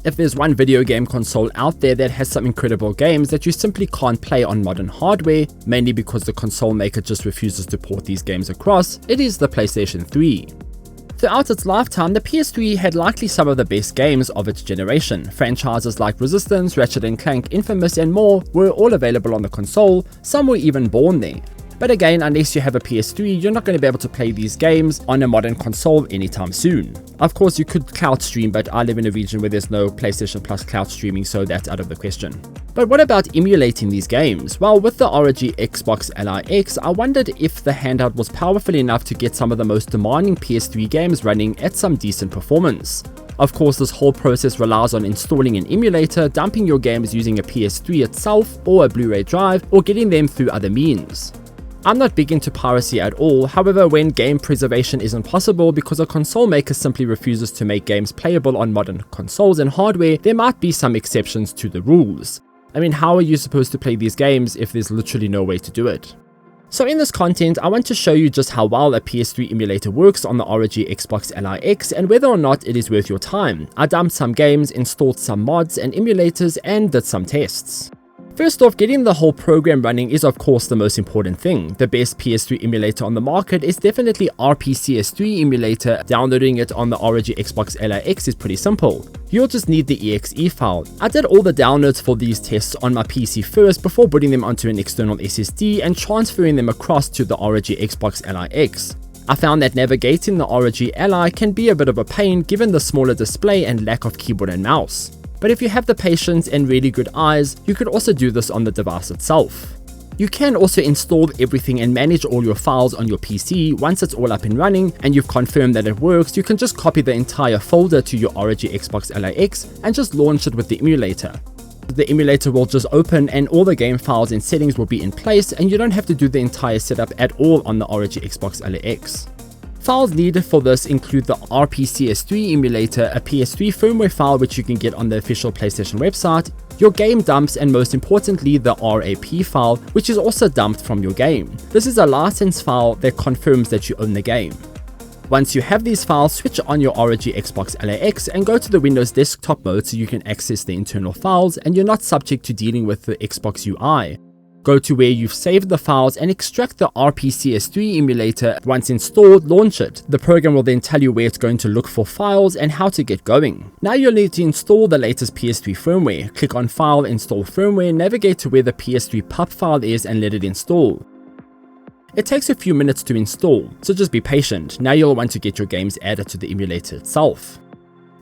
If there's one video game console out there that has some incredible games that you simply can't play on modern hardware, mainly because the console maker just refuses to port these games across, it is the PlayStation 3. Throughout its lifetime, the PS3 had likely some of the best games of its generation. Franchises like Resistance, Ratchet & Clank, Infamous and more were all available on the console, some were even born there. But again, unless you have a PS3, you're not going to be able to play these games on a modern console anytime soon. Of course, you could cloud stream, but I live in a region where there's no PlayStation Plus cloud streaming, so that's out of the question. But what about emulating these games? Well, with the ROG Xbox Ally X, I wondered if the handheld was powerful enough to get some of the most demanding PS3 games running at some decent performance. Of course, this whole process relies on installing an emulator, dumping your games using a PS3 itself or a Blu-ray drive, or getting them through other means. I'm not big into piracy at all, however, when game preservation isn't possible because a console maker simply refuses to make games playable on modern consoles and hardware, there might be some exceptions to the rules. I mean, how are you supposed to play these games if there's literally no way to do it? So in this content, I want to show you just how well a PS3 emulator works on the ROG Xbox Ally X and whether or not it is worth your time. I dumped some games, installed some mods and emulators, and did some tests. First off, getting the whole program running is of course the most important thing. The best PS3 emulator on the market is definitely RPCS3 emulator. Downloading it on the ROG Xbox Ally X is pretty simple. You'll just need the exe file. I did all the downloads for these tests on my PC first before putting them onto an external SSD and transferring them across to the ROG Xbox Ally X. I found that navigating the ROG Ally can be a bit of a pain given the smaller display and lack of keyboard and mouse. But if you have the patience and really good eyes, you could also do this on the device itself. You can also install everything and manage all your files on your PC. Once it's all up and running and you've confirmed that it works, you can just copy the entire folder to your ROG Xbox Ally X and just launch it with the emulator. The emulator will just open and all the game files and settings will be in place, and you don't have to do the entire setup at all on the ROG Xbox Ally X. Files needed for this include the RPCS3 emulator, a PS3 firmware file which you can get on the official PlayStation website, your game dumps, and most importantly the RAP file, which is also dumped from your game. This is a license file that confirms that you own the game. Once you have these files, switch on your ROG Xbox Ally X and go to the Windows desktop mode so you can access the internal files and you're not subject to dealing with the Xbox UI. Go to where you've saved the files and extract the RPCS3 emulator. Once installed, launch it. The program will then tell you where it's going to look for files and how to get going. Now you'll need to install the latest PS3 firmware. Click on File, Install Firmware, navigate to where the PS3 pub file is and let it install. It takes a few minutes to install, so just be patient. Now you'll want to get your games added to the emulator itself.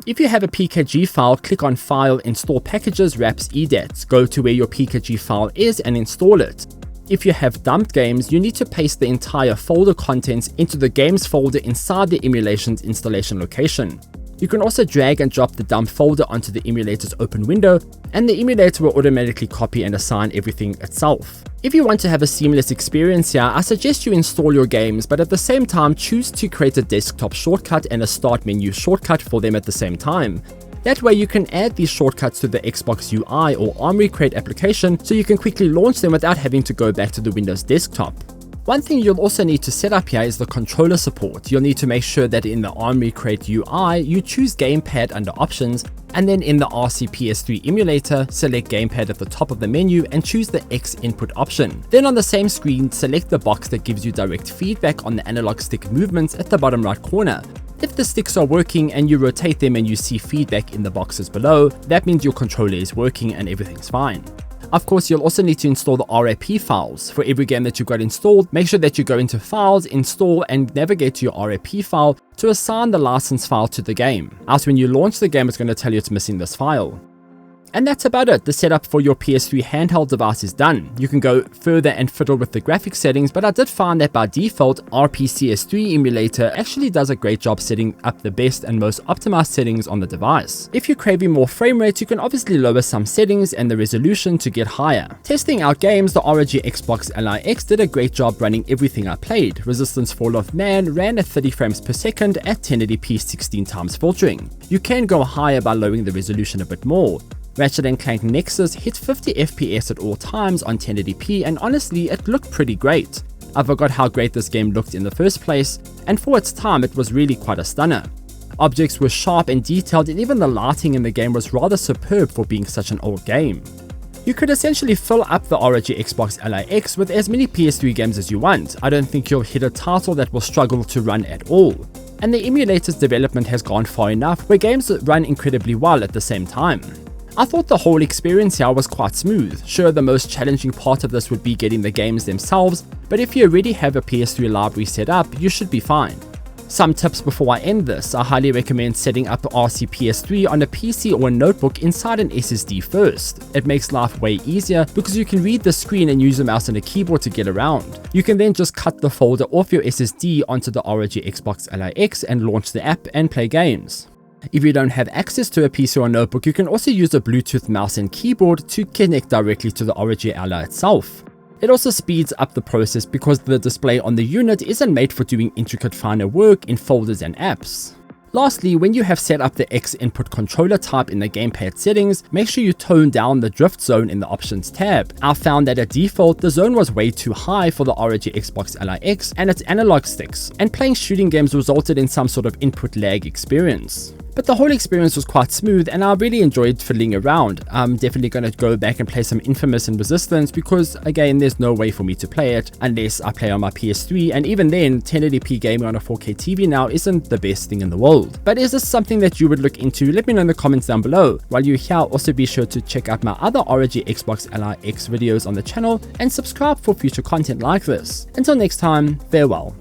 If you have a PKG file, click on File, Install Packages, Wraps, EDATs. Go to where your PKG file is and install it. If you have dumped games, you need to paste the entire folder contents into the games folder inside the emulation's installation location. You can also drag and drop the dump folder onto the emulator's open window, and the emulator will automatically copy and assign everything itself. If you want to have a seamless experience here, I suggest you install your games, but at the same time choose to create a desktop shortcut and a start menu shortcut for them at the same time. That way you can add these shortcuts to the Xbox UI or ARM Recreate application so you can quickly launch them without having to go back to the Windows desktop. One thing you'll also need to set up here is the controller support. You'll need to make sure that in the ARM Recreate UI, you choose Gamepad under Options, and then in the RPCS3 emulator, select Gamepad at the top of the menu and choose the X input option. Then on the same screen, select the box that gives you direct feedback on the analog stick movements at the bottom right corner. If the sticks are working and you rotate them and you see feedback in the boxes below, that means your controller is working and everything's fine. Of course, you'll also need to install the RAP files. For every game that you've got installed, make sure that you go into Files, Install, and navigate to your RAP file to assign the license file to the game. Else when you launch the game, it's going to tell you it's missing this file. And that's about it. The setup for your PS3 handheld device is done. You can go further and fiddle with the graphics settings, but I did find that by default, RPCS3 emulator actually does a great job setting up the best and most optimized settings on the device. If you're craving more frame rate, you can obviously lower some settings and the resolution to get higher. Testing out games, the ROG Xbox Ally X did a great job running everything I played. Resistance Fall of Man ran at 30 frames per second at 1080p 16x filtering. You can go higher by lowering the resolution a bit more. Ratchet & Clank Nexus hit 50 FPS at all times on 1080p, and honestly, it looked pretty great. I forgot how great this game looked in the first place, and for its time it was really quite a stunner. Objects were sharp and detailed, and even the lighting in the game was rather superb for being such an old game. You could essentially fill up the ROG Xbox Ally X with as many PS3 games as you want. I don't think you'll hit a title that will struggle to run at all. And the emulator's development has gone far enough where games run incredibly well at the same time. I thought the whole experience here was quite smooth. Sure, the most challenging part of this would be getting the games themselves, but if you already have a PS3 library set up, you should be fine. Some tips before I end this: I highly recommend setting up RPCS3 on a PC or a notebook inside an SSD first. It makes life way easier because you can read the screen and use a mouse and a keyboard to get around. You can then just cut the folder off your SSD onto the ROG Xbox Ally X and launch the app and play games. If you don't have access to a PC or notebook, you can also use a Bluetooth mouse and keyboard to connect directly to the ROG Ally itself. It also speeds up the process because the display on the unit isn't made for doing intricate finer work in folders and apps. Lastly, when you have set up the X input controller type in the gamepad settings, make sure you tone down the drift zone in the options tab. I found that at default, the zone was way too high for the ROG Xbox Ally X and its analog sticks, and playing shooting games resulted in some sort of input lag experience. But the whole experience was quite smooth and I really enjoyed fiddling around. I'm definitely going to go back and play some Infamous and Resistance because, again, there's no way for me to play it unless I play on my PS3, and even then, 1080p gaming on a 4K TV now isn't the best thing in the world. But is this something that you would look into? Let me know in the comments down below. While you're here, also be sure to check out my other ROG Xbox Ally X videos on the channel and subscribe for future content like this. Until next time, farewell.